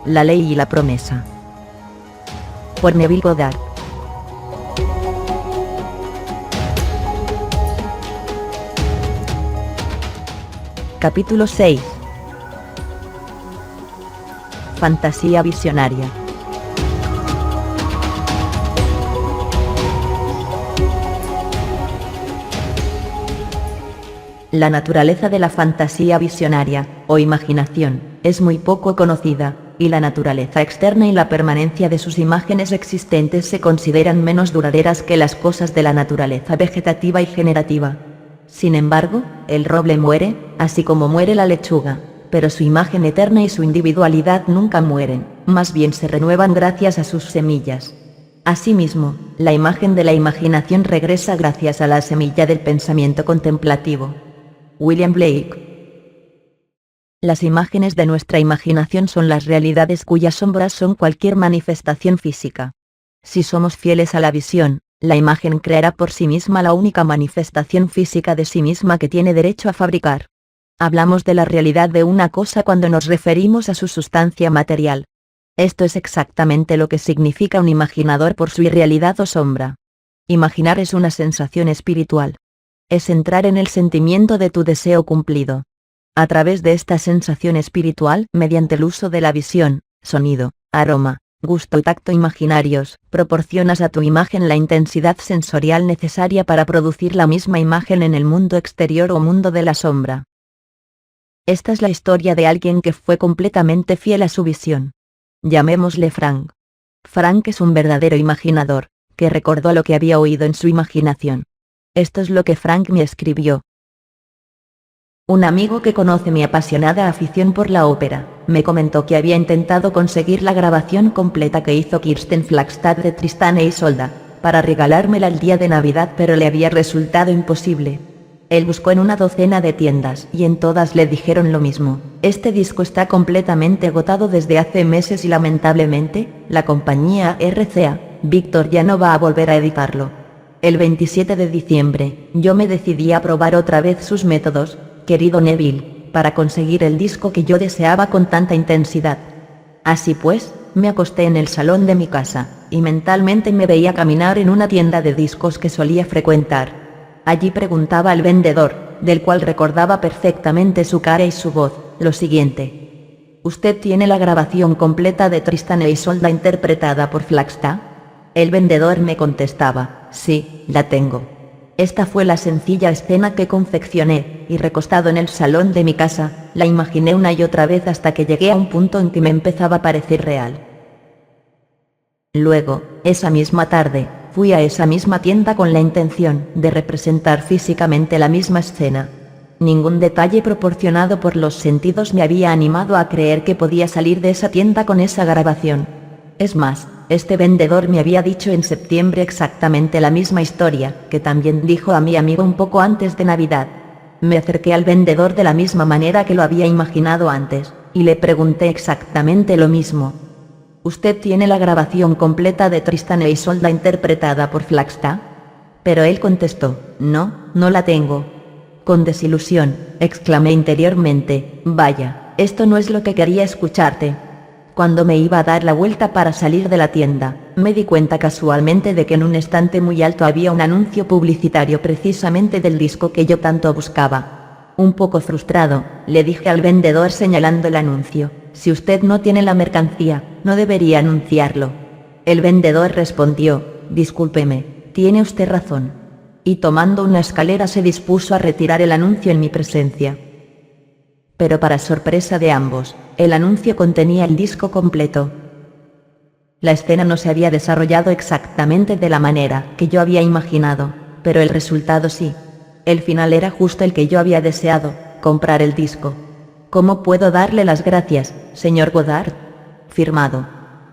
La ley y la promesa. Por Neville Goddard. Capítulo 6. Fantasía visionaria. La naturaleza de la fantasía visionaria, o imaginación, es muy poco conocida, y la naturaleza externa y la permanencia de sus imágenes existentes se consideran menos duraderas que las cosas de la naturaleza vegetativa y generativa. Sin embargo, el roble muere, así como muere la lechuga, pero su imagen eterna y su individualidad nunca mueren, más bien se renuevan gracias a sus semillas. Asimismo, la imagen de la imaginación regresa gracias a la semilla del pensamiento contemplativo. William Blake. Las imágenes de nuestra imaginación son las realidades cuyas sombras son cualquier manifestación física. Si somos fieles a la visión, la imagen creará por sí misma la única manifestación física de sí misma que tiene derecho a fabricar. Hablamos de la realidad de una cosa cuando nos referimos a su sustancia material. Esto es exactamente lo que significa un imaginador por su irrealidad o sombra. Imaginar es una sensación espiritual. Es entrar en el sentimiento de tu deseo cumplido. A través de esta sensación espiritual, mediante el uso de la visión, sonido, aroma, gusto y tacto imaginarios, proporcionas a tu imagen la intensidad sensorial necesaria para producir la misma imagen en el mundo exterior o mundo de la sombra. Esta es la historia de alguien que fue completamente fiel a su visión. Llamémosle Frank. Frank es un verdadero imaginador, que recordó lo que había oído en su imaginación. Esto es lo que Frank me escribió. Un amigo que conoce mi apasionada afición por la ópera, me comentó que había intentado conseguir la grabación completa que hizo Kirsten Flagstad de Tristán e Isolda, para regalármela el día de Navidad, pero le había resultado imposible. Él buscó en una docena de tiendas y en todas le dijeron lo mismo: este disco está completamente agotado desde hace meses y lamentablemente, la compañía RCA Victor ya no va a volver a editarlo. El 27 de diciembre, yo me decidí a probar otra vez sus métodos, querido Neville, para conseguir el disco que yo deseaba con tanta intensidad. Así pues, me acosté en el salón de mi casa, y mentalmente me veía caminar en una tienda de discos que solía frecuentar. Allí preguntaba al vendedor, del cual recordaba perfectamente su cara y su voz, lo siguiente: ¿usted tiene la grabación completa de Tristán e Isolda interpretada por Flagstad? El vendedor me contestaba: sí, la tengo. Esta fue la sencilla escena que confeccioné, y recostado en el salón de mi casa, la imaginé una y otra vez hasta que llegué a un punto en que me empezaba a parecer real. Luego, esa misma tarde, fui a esa misma tienda con la intención de representar físicamente la misma escena. Ningún detalle proporcionado por los sentidos me había animado a creer que podía salir de esa tienda con esa grabación. Es más, este vendedor me había dicho en septiembre exactamente la misma historia, que también dijo a mi amigo un poco antes de Navidad. Me acerqué al vendedor de la misma manera que lo había imaginado antes, y le pregunté exactamente lo mismo: ¿usted tiene la grabación completa de Tristán e Isolda interpretada por Flagstad? Pero él contestó: no, no la tengo. Con desilusión, exclamé interiormente: vaya, esto no es lo que quería escucharte. Cuando me iba a dar la vuelta para salir de la tienda, me di cuenta casualmente de que en un estante muy alto había un anuncio publicitario precisamente del disco que yo tanto buscaba. Un poco frustrado, le dije al vendedor señalando el anuncio: si usted no tiene la mercancía, no debería anunciarlo. El vendedor respondió: discúlpeme, tiene usted razón. Y tomando una escalera se dispuso a retirar el anuncio en mi presencia. Pero para sorpresa de ambos, el anuncio contenía el disco completo. La escena no se había desarrollado exactamente de la manera que yo había imaginado, pero el resultado sí. El final era justo el que yo había deseado: comprar el disco. ¿Cómo puedo darle las gracias, señor Goddard? Firmado,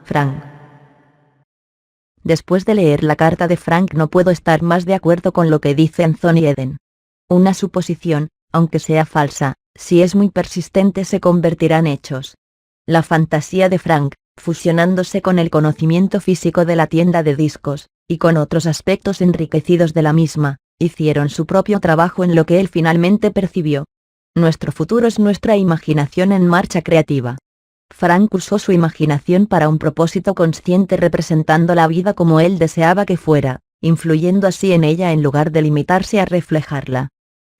Frank. Después de leer la carta de Frank no puedo estar más de acuerdo con lo que dice Anthony Eden. Una suposición, aunque sea falsa, si es muy persistente se convertirá en hechos. La fantasía de Frank, fusionándose con el conocimiento físico de la tienda de discos, y con otros aspectos enriquecidos de la misma, hicieron su propio trabajo en lo que él finalmente percibió. Nuestro futuro es nuestra imaginación en marcha creativa. Frank usó su imaginación para un propósito consciente, representando la vida como él deseaba que fuera, influyendo así en ella en lugar de limitarse a reflejarla.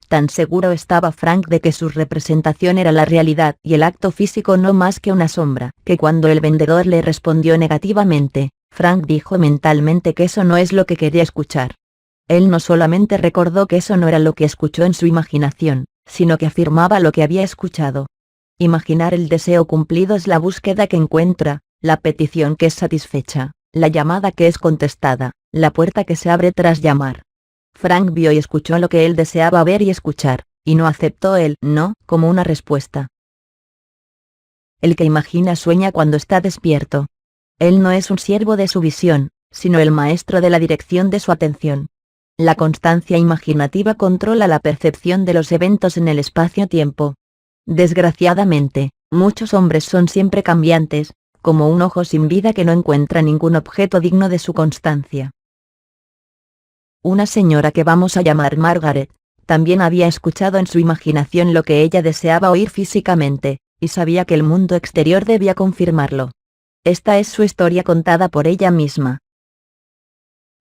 Tan seguro estaba Frank de que su representación era la realidad y el acto físico no más que una sombra, que cuando el vendedor le respondió negativamente, Frank dijo mentalmente que eso no es lo que quería escuchar. Él no solamente recordó que eso no era lo que escuchó en su imaginación, sino que afirmaba lo que había escuchado. Imaginar el deseo cumplido es la búsqueda que encuentra, la petición que es satisfecha, la llamada que es contestada, la puerta que se abre tras llamar. Frank vio y escuchó lo que él deseaba ver y escuchar, y no aceptó el no como una respuesta. El que imagina sueña cuando está despierto. Él no es un siervo de su visión, sino el maestro de la dirección de su atención. La constancia imaginativa controla la percepción de los eventos en el espacio-tiempo. Desgraciadamente, muchos hombres son siempre cambiantes, como un ojo sin vida que no encuentra ningún objeto digno de su constancia. Una señora que vamos a llamar Margaret, también había escuchado en su imaginación lo que ella deseaba oír físicamente, y sabía que el mundo exterior debía confirmarlo. Esta es su historia contada por ella misma.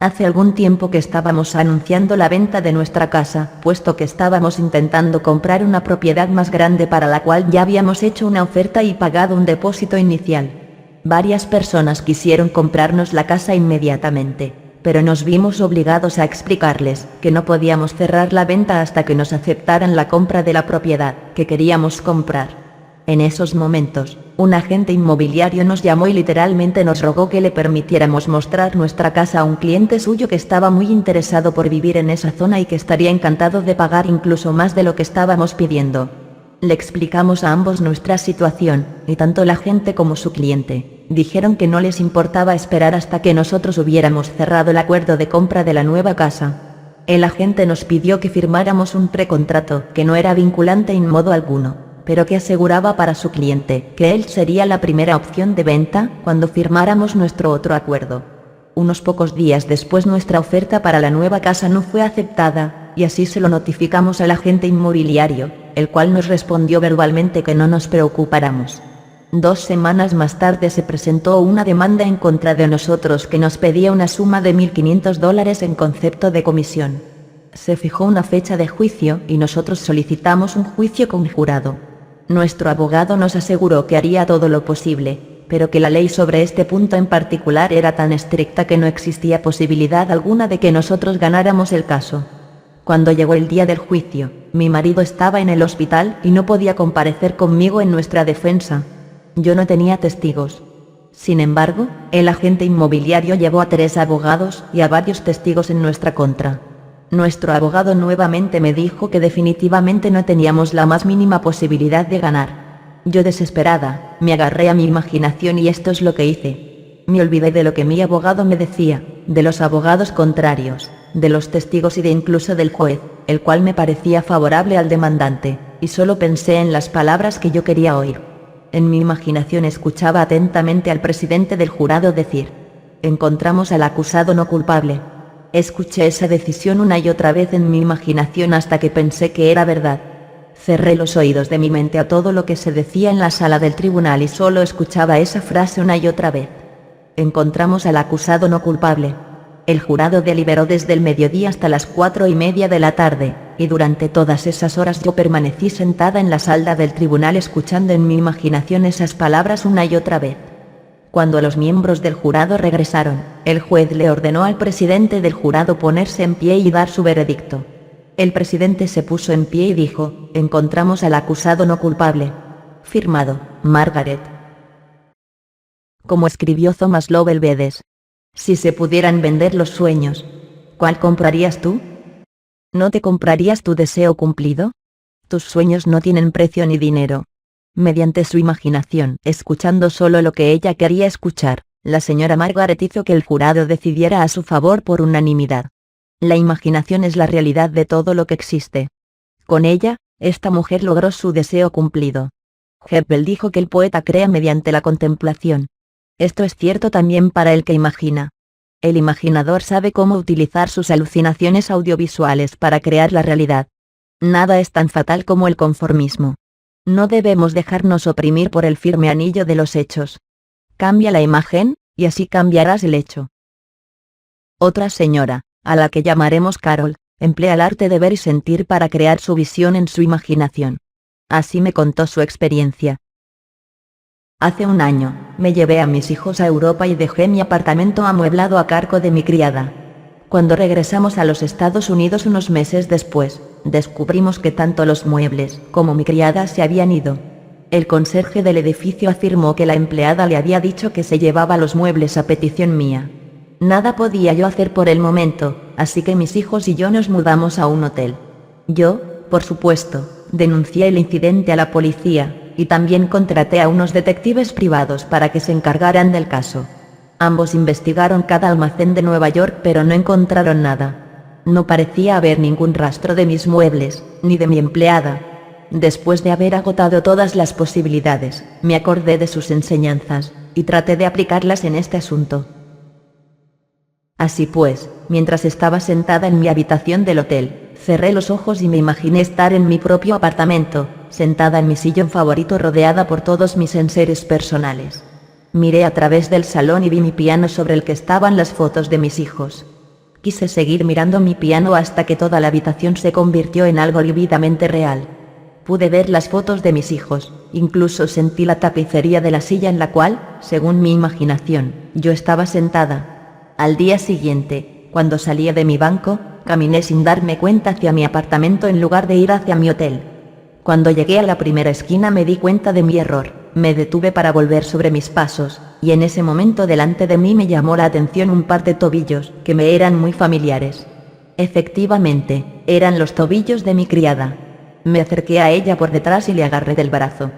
Hace algún tiempo que estábamos anunciando la venta de nuestra casa, puesto que estábamos intentando comprar una propiedad más grande para la cual ya habíamos hecho una oferta y pagado un depósito inicial. Varias personas quisieron comprarnos la casa inmediatamente, pero nos vimos obligados a explicarles que no podíamos cerrar la venta hasta que nos aceptaran la compra de la propiedad que queríamos comprar. En esos momentos, un agente inmobiliario nos llamó y literalmente nos rogó que le permitiéramos mostrar nuestra casa a un cliente suyo que estaba muy interesado por vivir en esa zona y que estaría encantado de pagar incluso más de lo que estábamos pidiendo. Le explicamos a ambos nuestra situación, y tanto la agente como su cliente dijeron que no les importaba esperar hasta que nosotros hubiéramos cerrado el acuerdo de compra de la nueva casa. El agente nos pidió que firmáramos un precontrato que no era vinculante en modo alguno, pero que aseguraba para su cliente que él sería la primera opción de venta cuando firmáramos nuestro otro acuerdo. Unos pocos días después nuestra oferta para la nueva casa no fue aceptada, y así se lo notificamos al agente inmobiliario, el cual nos respondió verbalmente que no nos preocupáramos. 2 semanas más tarde se presentó una demanda en contra de nosotros que nos pedía una suma de $1.500 en concepto de comisión. Se fijó una fecha de juicio y nosotros solicitamos un juicio conjurado. Nuestro abogado nos aseguró que haría todo lo posible, pero que la ley sobre este punto en particular era tan estricta que no existía posibilidad alguna de que nosotros ganáramos el caso. Cuando llegó el día del juicio, mi marido estaba en el hospital y no podía comparecer conmigo en nuestra defensa. Yo no tenía testigos. Sin embargo, el agente inmobiliario llevó a 3 abogados y a varios testigos en nuestra contra. Nuestro abogado nuevamente me dijo que definitivamente no teníamos la más mínima posibilidad de ganar. Yo desesperada, me agarré a mi imaginación y esto es lo que hice. Me olvidé de lo que mi abogado me decía, de los abogados contrarios, de los testigos y de incluso del juez, el cual me parecía favorable al demandante, y solo pensé en las palabras que yo quería oír. En mi imaginación escuchaba atentamente al presidente del jurado decir: encontramos al acusado no culpable. Escuché esa decisión una y otra vez en mi imaginación hasta que pensé que era verdad. Cerré los oídos de mi mente a todo lo que se decía en la sala del tribunal y solo escuchaba esa frase una y otra vez. Encontramos al acusado no culpable. El jurado deliberó desde el mediodía hasta las 4:30 de la tarde, y durante todas esas horas yo permanecí sentada en la sala del tribunal escuchando en mi imaginación esas palabras una y otra vez. Cuando los miembros del jurado regresaron, el juez le ordenó al presidente del jurado ponerse en pie y dar su veredicto. El presidente se puso en pie y dijo: encontramos al acusado no culpable. Firmado, Margaret. Como escribió Thomas Lovell Bedes: si se pudieran vender los sueños, ¿cuál comprarías tú? ¿No te comprarías tu deseo cumplido? Tus sueños no tienen precio ni dinero. Mediante su imaginación, escuchando solo lo que ella quería escuchar, la señora Margaret hizo que el jurado decidiera a su favor por unanimidad. La imaginación es la realidad de todo lo que existe. Con ella, esta mujer logró su deseo cumplido. Hempel dijo que el poeta crea mediante la contemplación. Esto es cierto también para el que imagina. El imaginador sabe cómo utilizar sus alucinaciones audiovisuales para crear la realidad. Nada es tan fatal como el conformismo. No debemos dejarnos oprimir por el firme anillo de los hechos. Cambia la imagen, y así cambiarás el hecho. Otra señora, a la que llamaremos Carol, emplea el arte de ver y sentir para crear su visión en su imaginación. Así me contó su experiencia. Hace un año, me llevé a mis hijos a Europa y dejé mi apartamento amueblado a cargo de mi criada. Cuando regresamos a los Estados Unidos unos meses después, descubrimos que tanto los muebles como mi criada se habían ido. El conserje del edificio afirmó que la empleada le había dicho que se llevaba los muebles a petición mía. Nada podía yo hacer por el momento, así que mis hijos y yo nos mudamos a un hotel. Yo, por supuesto, denuncié el incidente a la policía, y también contraté a unos detectives privados para que se encargaran del caso. Ambos investigaron cada almacén de Nueva York pero no encontraron nada. No parecía haber ningún rastro de mis muebles, ni de mi empleada. Después de haber agotado todas las posibilidades, me acordé de sus enseñanzas, y traté de aplicarlas en este asunto. Así pues, mientras estaba sentada en mi habitación del hotel, cerré los ojos y me imaginé estar en mi propio apartamento, sentada en mi sillón favorito rodeada por todos mis enseres personales. Miré a través del salón y vi mi piano sobre el que estaban las fotos de mis hijos. Quise seguir mirando mi piano hasta que toda la habitación se convirtió en algo vívidamente real. Pude ver las fotos de mis hijos, incluso sentí la tapicería de la silla en la cual, según mi imaginación, yo estaba sentada. Al día siguiente, cuando salía de mi banco, caminé sin darme cuenta hacia mi apartamento en lugar de ir hacia mi hotel. Cuando llegué a la primera esquina me di cuenta de mi error, me detuve para volver sobre mis pasos, y en ese momento delante de mí me llamó la atención un par de tobillos, que me eran muy familiares. Efectivamente, eran los tobillos de mi criada. Me acerqué a ella por detrás y le agarré del brazo.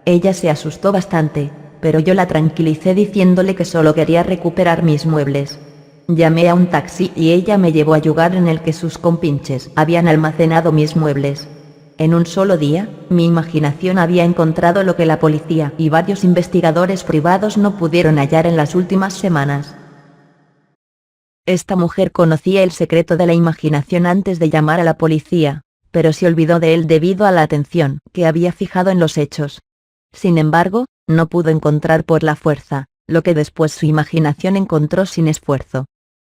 Ella se asustó bastante, pero yo la tranquilicé diciéndole que solo quería recuperar mis muebles. Llamé a un taxi y ella me llevó al lugar en el que sus compinches habían almacenado mis muebles. En un solo día, mi imaginación había encontrado lo que la policía y varios investigadores privados no pudieron hallar en las últimas semanas. Esta mujer conocía el secreto de la imaginación antes de llamar a la policía, pero se olvidó de él debido a la atención que había fijado en los hechos. Sin embargo, no pudo encontrar por la fuerza lo que después su imaginación encontró sin esfuerzo.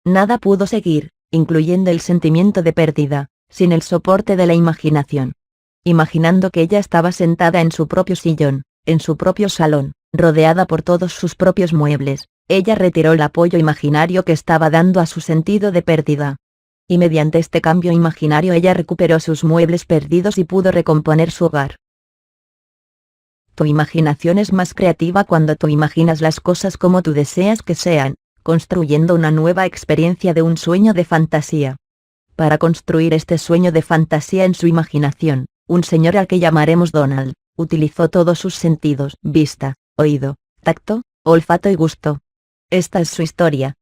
Nada pudo seguir, incluyendo el sentimiento de pérdida, sin el soporte de la imaginación. Imaginando que ella estaba sentada en su propio sillón, en su propio salón, rodeada por todos sus propios muebles, ella retiró el apoyo imaginario que estaba dando a su sentido de pérdida. Y mediante este cambio imaginario ella recuperó sus muebles perdidos y pudo recomponer su hogar. Tu imaginación es más creativa cuando tú imaginas las cosas como tú deseas que sean, construyendo una nueva experiencia de un sueño de fantasía. Para construir este sueño de fantasía en su imaginación, un señor al que llamaremos Donald, utilizó todos sus sentidos: vista, oído, tacto, olfato y gusto. Esta es su historia.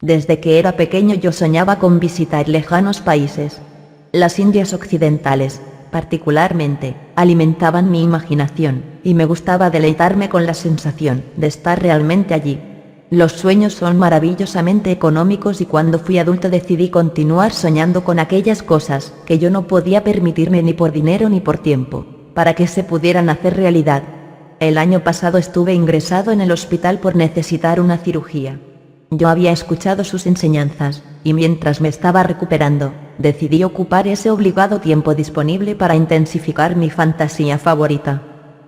Desde que era pequeño yo soñaba con visitar lejanos países. Las Indias occidentales, particularmente, alimentaban mi imaginación, y me gustaba deleitarme con la sensación de estar realmente allí. Los sueños son maravillosamente económicos y cuando fui adulto decidí continuar soñando con aquellas cosas que yo no podía permitirme ni por dinero ni por tiempo, para que se pudieran hacer realidad. El año pasado estuve ingresado en el hospital por necesitar una cirugía. Yo había escuchado sus enseñanzas, y mientras me estaba recuperando, decidí ocupar ese obligado tiempo disponible para intensificar mi fantasía favorita.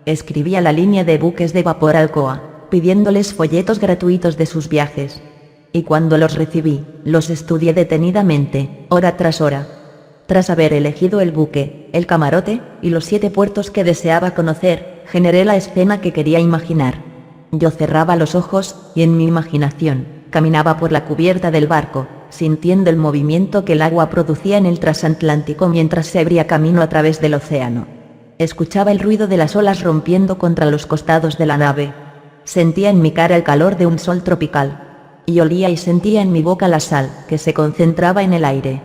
Escribí a la línea de buques de vapor Alcoa, pidiéndoles folletos gratuitos de sus viajes. Y cuando los recibí, los estudié detenidamente, hora tras hora. Tras haber elegido el buque, el camarote, y los 7 puertos que deseaba conocer, generé la escena que quería imaginar. Yo cerraba los ojos, y en mi imaginación, caminaba por la cubierta del barco, sintiendo el movimiento que el agua producía en el transatlántico mientras se abría camino a través del océano. Escuchaba el ruido de las olas rompiendo contra los costados de la nave. Sentía en mi cara el calor de un sol tropical. Y olía y sentía en mi boca la sal, que se concentraba en el aire.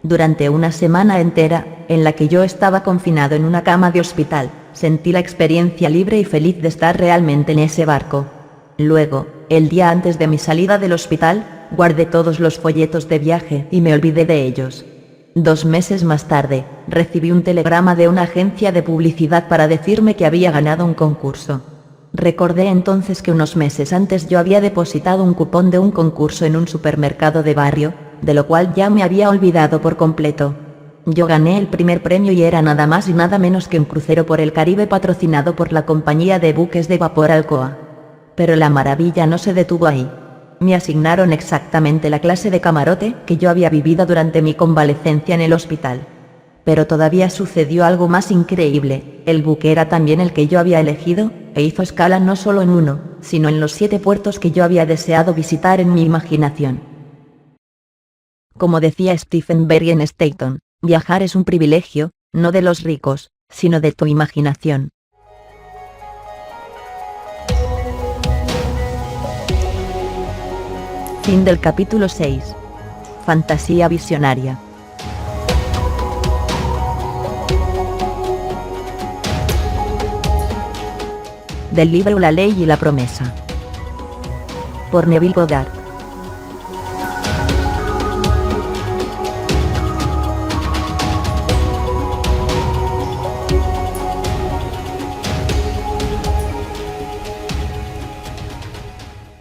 Durante una semana entera, en la que yo estaba confinado en una cama de hospital, sentí la experiencia libre y feliz de estar realmente en ese barco. Luego, el día antes de mi salida del hospital, guardé todos los folletos de viaje y me olvidé de ellos. 2 meses más tarde, recibí un telegrama de una agencia de publicidad para decirme que había ganado un concurso. Recordé entonces que unos meses antes yo había depositado un cupón de un concurso en un supermercado de barrio, de lo cual ya me había olvidado por completo. Yo gané el primer premio y era nada más y nada menos que un crucero por el Caribe patrocinado por la compañía de buques de vapor Alcoa. Pero la maravilla no se detuvo ahí. Me asignaron exactamente la clase de camarote que yo había vivido durante mi convalecencia en el hospital. Pero todavía sucedió algo más increíble, el buque era también el que yo había elegido, e hizo escala no solo en uno, sino en los 7 puertos que yo había deseado visitar en mi imaginación. Como decía Stephen Barry en Staton, viajar es un privilegio, no de los ricos, sino de tu imaginación. Fin del capítulo 6. Fantasía visionaria. Del libro La ley y la promesa. Por Neville Goddard.